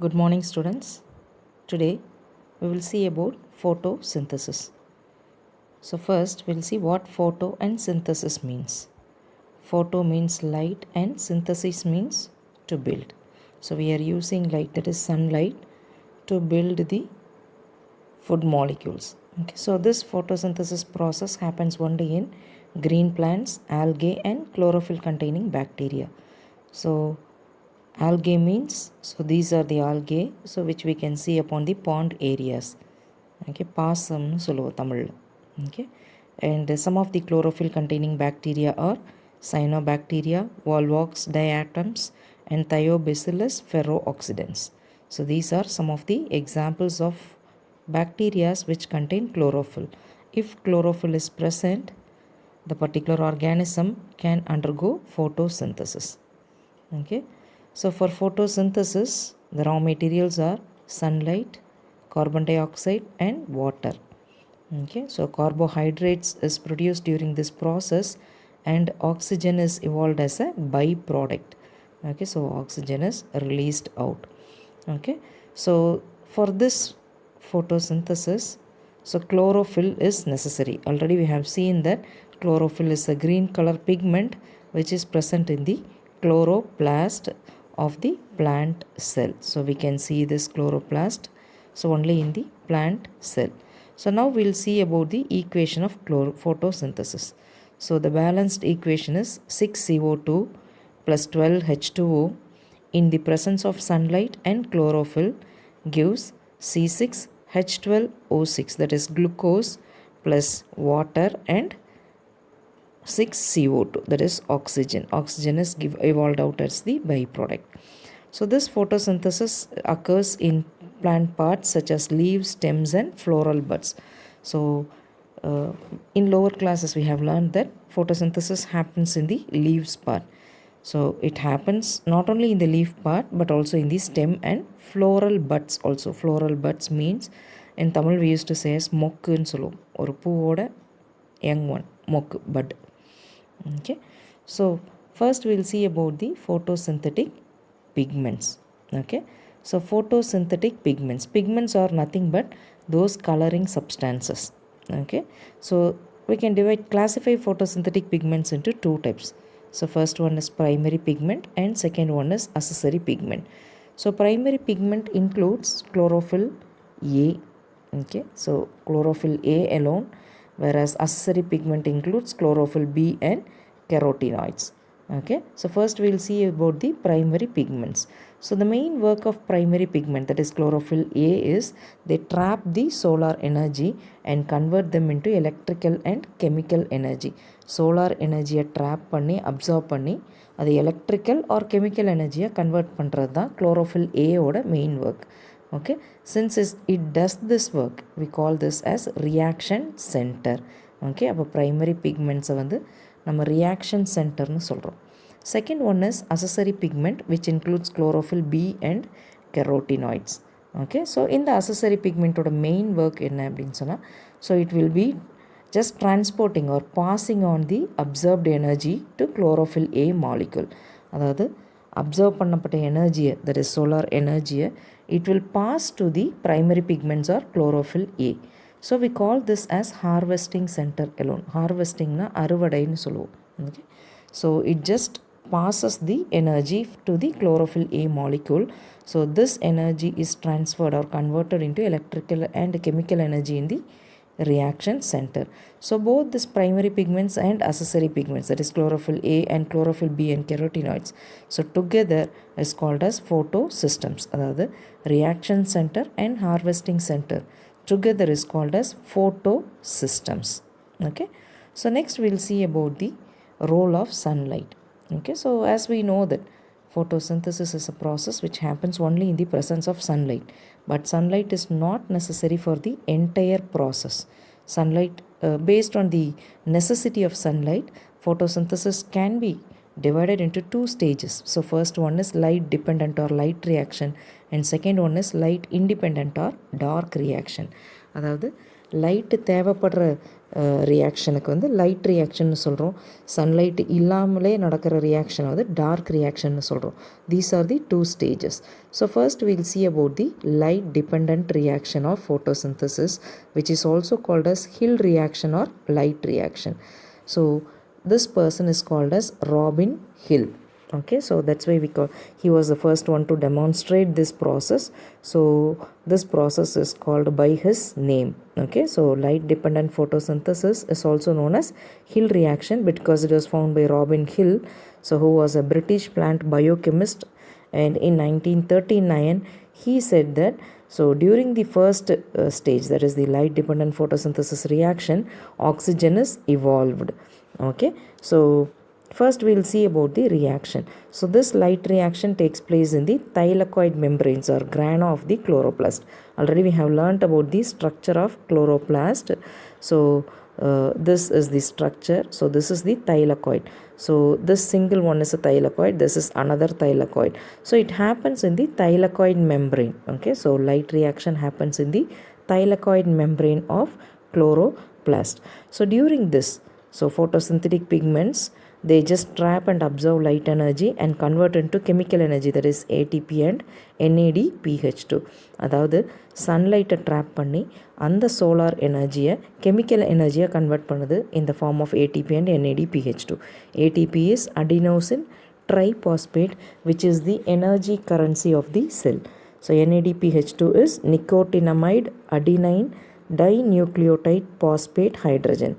Good morning, students. Today we will see about photosynthesis. So first we'll see what photo and synthesis means. Photo means light and synthesis means to build. So we are using light, that is sunlight, to build the food molecules. Okay, so this photosynthesis process happens only in green plants, algae and chlorophyll containing bacteria. So algae means, so these are the algae, so which we can see upon the pond areas. Okay, பாசம் சொல்லுவோம் Tamil. Okay, and some of the chlorophyll containing bacteria are cyanobacteria, volvox diatoms and thiobacillus ferrooxidans. So these are some of the examples of bacteria which contain chlorophyll. If chlorophyll is present, the particular organism can undergo photosynthesis. Okay, so for photosynthesis, the raw materials are sunlight, carbon dioxide and water. Okay, so carbohydrates is produced during this process and oxygen is evolved as a byproduct. Okay, so oxygen is released out. Okay, so for this photosynthesis, so chlorophyll is necessary. Already we have seen that chlorophyll is a green color pigment which is present in the chloroplast of the plant cell. So we can see this chloroplast, so only in the plant cell. So now we'll see about the equation of photosynthesis. So the balanced equation is 6CO2 plus 12H2O in the presence of sunlight and chlorophyll gives C6H12O6, that is glucose plus water and 6CO2, that is oxygen. Oxygen is evolved out as the byproduct. So this photosynthesis occurs in plant parts such as leaves, stems and floral buds. So in lower classes we have learned that photosynthesis happens in the leaves part. So it happens not only in the leaf part but also in the stem and floral buds also. Floral buds means in Tamil we used to say as mokku nu solluvom, oru poovoda young one, mokku bud. Okay, so first we'll see about the photosynthetic pigments. Okay, so photosynthetic pigments are nothing but those coloring substances. Okay, so we can classify photosynthetic pigments into two types. So first one is primary pigment and second one is accessory pigment. So primary pigment includes chlorophyll A. Okay, so chlorophyll A alone, whereas accessory pigment includes chlorophyll B and carotenoids. Okay, so first we will see about the primary pigments. So the main work of primary pigment, that is chlorophyll A, is they trap the solar energy and convert them into electrical and chemical energy. Solar energy trap பண்ணி absorb பண்ணி அது electrical or chemical energy convert பண்ணுறது தான் chlorophyll A ஓட main work. Okay, since it does this work, we call this as reaction center. Okay, அப்போ primary pigments வந்து நம்ம reaction center னு சொல்கிறோம். Second one is accessory pigment, which includes chlorophyll B and carotenoids. Okay, so in the accessory pigment oda main work enna appdinu sonna, so it will be just transporting or passing on the absorbed energy to chlorophyll A molecule. அதாவது observe பண்ணப்பட்ட எனர்ஜியை, that is solar energy, it will pass to the primary pigments or chlorophyll A. So we call this as harvesting center alone. Harvesting na அறுவடைன்னு சொல்லுவோம். Okay, so it just passes the energy to the chlorophyll A molecule. So this energy is transferred or converted into electrical and chemical energy in the reaction center. So both this primary pigments and accessory pigments, that is chlorophyll A and chlorophyll B and carotenoids, so together is called as photosystems. அதாவது reaction center and harvesting center together is called as photosystems. Okay, so next we'll see about the role of sunlight. Okay, so as we know that photosynthesis is a process which happens only in the presence of sunlight, but sunlight is not necessary for the entire process. Sunlight, based on the necessity of sunlight, photosynthesis can be divided into two stages. So first one is light dependent or light reaction and second one is light independent or dark reaction. அதாவது light தேவைப்படுற ரியாக்ஷனுக்கு வந்து light ரியாக்ஷன்னு சொல்கிறோம். Sunlight இல்லாமலே நடக்கிற reaction வந்து dark ரியாக்ஷன்னு சொல்கிறோம். These are the 2 stages. So first we will see about the light dependent reaction of photosynthesis, which is also called as Hill reaction or light reaction. So this person is called as Robin Hill. Okay, so that's why he was the first one to demonstrate this process. So this process is called by his name. Okay, so light dependent photosynthesis is also known as Hill reaction because it was found by Robin Hill, so who was a British plant biochemist, and in 1939 he said that so during the first stage, that is the light dependent photosynthesis reaction, oxygen is evolved. Okay, so first we will see about the reaction. So this light reaction takes place in the thylakoid membranes or grana of the chloroplast. Already we have learnt about the structure of chloroplast. So this is the structure. So this is the thylakoid. So this single one is a thylakoid, this is another thylakoid. So it happens in the thylakoid membrane. Okay, so light reaction happens in the thylakoid membrane of chloroplast. So during this, so photosynthetic pigments, they just trap and absorb light energy and convert into chemical energy, that is ATP and NADPH2. அதாவது சன்லைட்டை drop பண்ணி அந்த solar எனர்ஜியை chemical எனர்ஜியை convert பண்ணுது in the form of ATP and NADPH2. ATP is adenosine triphosphate, which is the energy currency of the cell. So NADPH2 is nicotinamide adenine dinucleotide phosphate hydrogen.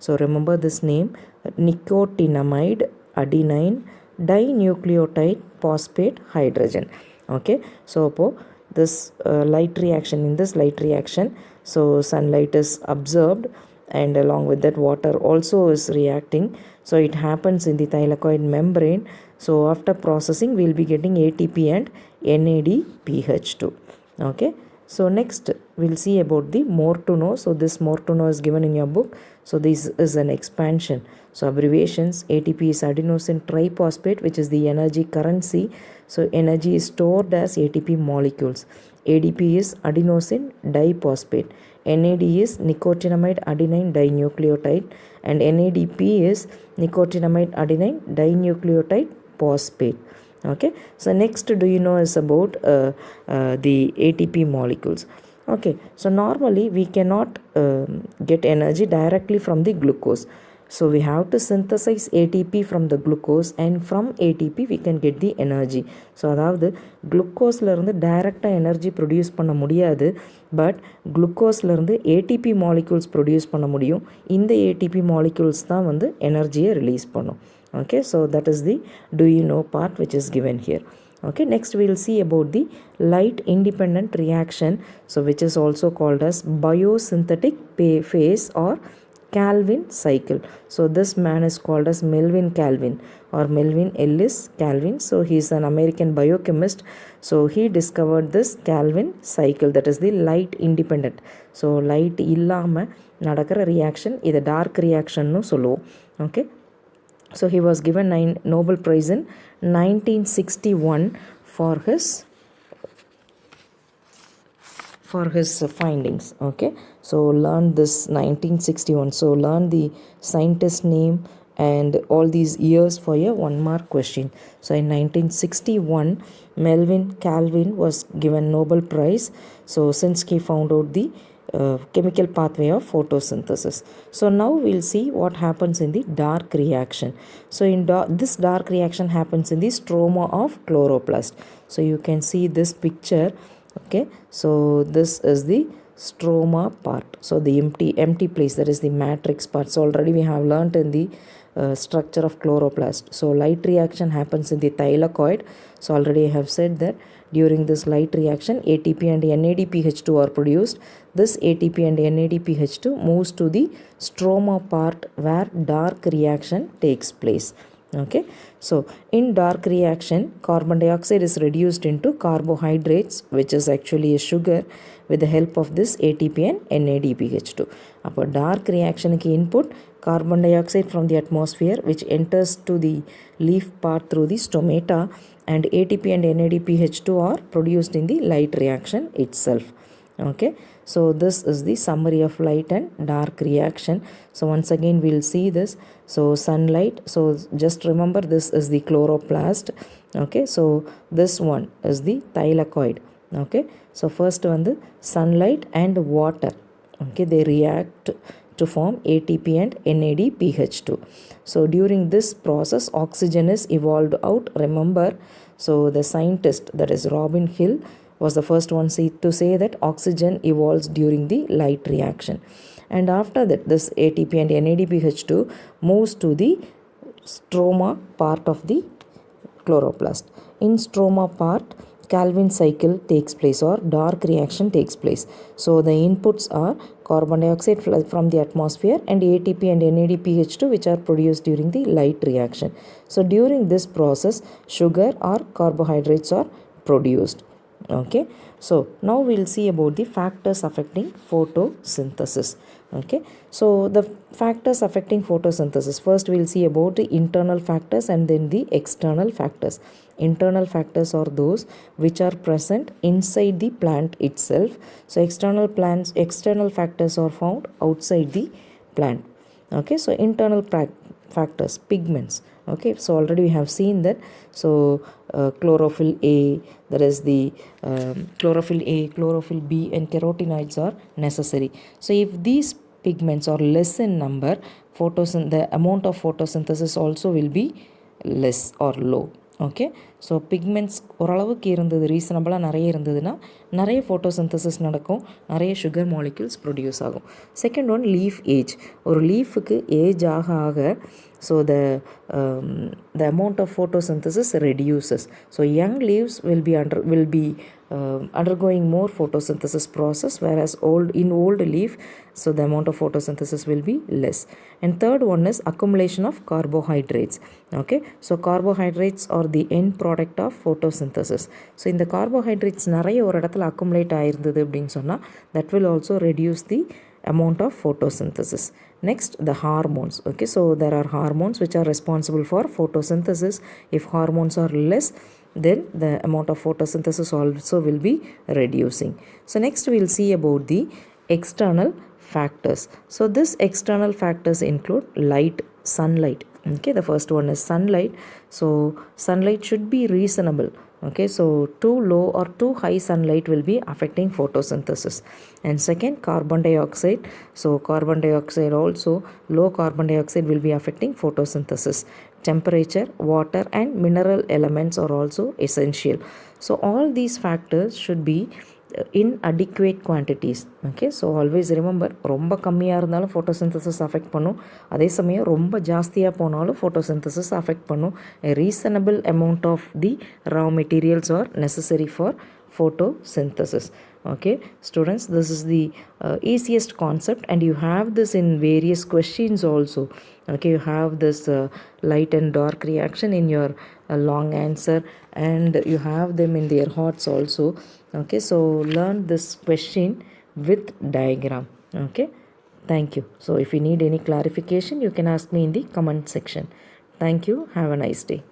So remember this name, nicotinamide adenine dinucleotide phosphate hydrogen. Okay, so this light reaction, in this light reaction, so sunlight is absorbed and along with that water also is reacting. So it happens in the thylakoid membrane. So after processing we will be getting ATP and NADPH2. Okay, so next we'll see about the more to know. So this more to know is given in your book. So this is an expansion. So abbreviations: ATP is adenosine triphosphate, which is the energy currency. So energy is stored as ATP molecules. ADP is adenosine diphosphate. NAD is nicotinamide adenine dinucleotide, and NADP is nicotinamide adenine dinucleotide phosphate. Okay, so next do you know is about the ATP molecules. Okay, so normally we cannot get energy directly from the glucose. So we have to synthesize ATP from the glucose, and from ATP we can get the energy. So அதாவது குளுக்கோஸ்லேருந்து டைரெக்டாக energy produce பண்ண முடியாது, but குளுக்கோஸ்லேருந்து ATP molecules produce பண்ண முடியும். இந்த ATP molecules தான் வந்து எனர்ஜியை ரிலீஸ் பண்ணும். Okay, so that is the do you know part which is given here. Okay, next we will see about the light independent reaction, so which is also called as biosynthetic phase or Calvin cycle. So this man is called as Melvin Calvin or Melvin Ellis Calvin. So he is an American biochemist. So he discovered this Calvin cycle, that is the light independent. So light இல்லாம நடக்கிற reaction இது dark reaction னு சொல்லுவோம். Okay, so he was given Nobel Prize in 1961 for his findings. Okay, so learn this 1961. So learn the scientist name and all these years for a 1 mark question. So in 1961 Melvin Calvin was given Nobel Prize, so since he found out the chemical pathway of photosynthesis. So now we'll see what happens in the dark reaction. So in this dark reaction happens in the stroma of chloroplast. So you can see this picture. Okay, so this is the stroma part, so the empty place, that is the matrix part. So already we have learnt in the structure of chloroplast. So light reaction happens in the thylakoid. So already I have said that during this light reaction ATP and NADPH2 are produced. This ATP and NADPH2 moves to the stroma part where dark reaction takes place. Okay, so in dark reaction carbon dioxide is reduced into carbohydrates, which is actually a sugar, with the help of this ATP and NADPH2. Upon dark reaction ki input carbon dioxide from the atmosphere, which enters to the leaf part through the stomata, and ATP and NADPH2 are produced in the light reaction itself. Okay, So this is the summary of light and dark reaction. So once again we'll see this. So sunlight, so just remember this is the chloroplast. Okay, so this one is the thylakoid. Okay, so first one, the sunlight and water, okay, they react to form ATP and NADPH2. So during this process oxygen is evolved out, remember. So the scientist, that is Robin Hill, was the first one to say that oxygen evolves during the light reaction. And after that this ATP and NADPH2 moves to the stroma part of the chloroplast. In stroma part, Calvin cycle takes place or dark reaction takes place. So the inputs are carbon dioxide from the atmosphere and ATP and NADPH2 which are produced during the light reaction. So during this process sugar or carbohydrates are produced. Okay, so now we'll see about the factors affecting photosynthesis. Okay, so the factors affecting photosynthesis, first we'll see about the internal factors and then the external factors. Internal factors are those which are present inside the plant itself. So external factors are found outside the plant. Okay, so internal factors, pigments. Okay, so already we have seen that. So chlorophyll A, that is the chlorophyll A, chlorophyll B and carotenoids are necessary. So if these pigments are less in number, the amount of photosynthesis also will be less or low. Okay, so pigments ஓரளவுக்கு இருந்தது, ரீசனபிளாக நிறைய இருந்ததுன்னா நிறைய photosynthesis நடக்கும், நிறைய sugar molecules produce ஆகும். Second one leaf age. ஒரு லீஃபுக்கு age ஆக ஆக so the amount of photosynthesis reduces. So young leaves will be undergoing more photosynthesis process, whereas old leaf, so the amount of photosynthesis will be less. And third one is accumulation of carbohydrates. Okay, so carbohydrates are the end product of photosynthesis. So in the carbohydrates நிறைய ஒரு இடத்துல accumulate ஆயிருந்தது அப்படின்னு சொன்னால் that will also reduce the amount of photosynthesis. Next, the hormones. Okay, so there are hormones which are responsible for photosynthesis. If hormones are less, then the amount of photosynthesis also will be reducing. So next we will see about the external factors. So this external factors include light, sunlight. Okay, the first one is sunlight. So sunlight should be reasonable. Okay, so too low or too high sunlight will be affecting photosynthesis. And second, carbon dioxide. So carbon dioxide also, low carbon dioxide will be affecting photosynthesis. Temperature, water and mineral elements are also essential. So all these factors should be in adequate quantities. Okay, so always remember, ரொம்ப கம்மியாக இருந்தாலும் photosynthesis affect பண்ணும், அதே சமயம் ரொம்ப ஜாஸ்தியாக போனாலும் photosynthesis affect பண்ணும். A reasonable amount of the raw materials are necessary for photosynthesis. Okay, students, this is the easiest concept and you have this in various questions also. Okay, you have this light and dark reaction in your long answer and you have them in their hearts also. Okay, so learn this question with diagram. Okay, thank you. So if you need any clarification, you can ask me in the comment section. Thank you. Have a nice day.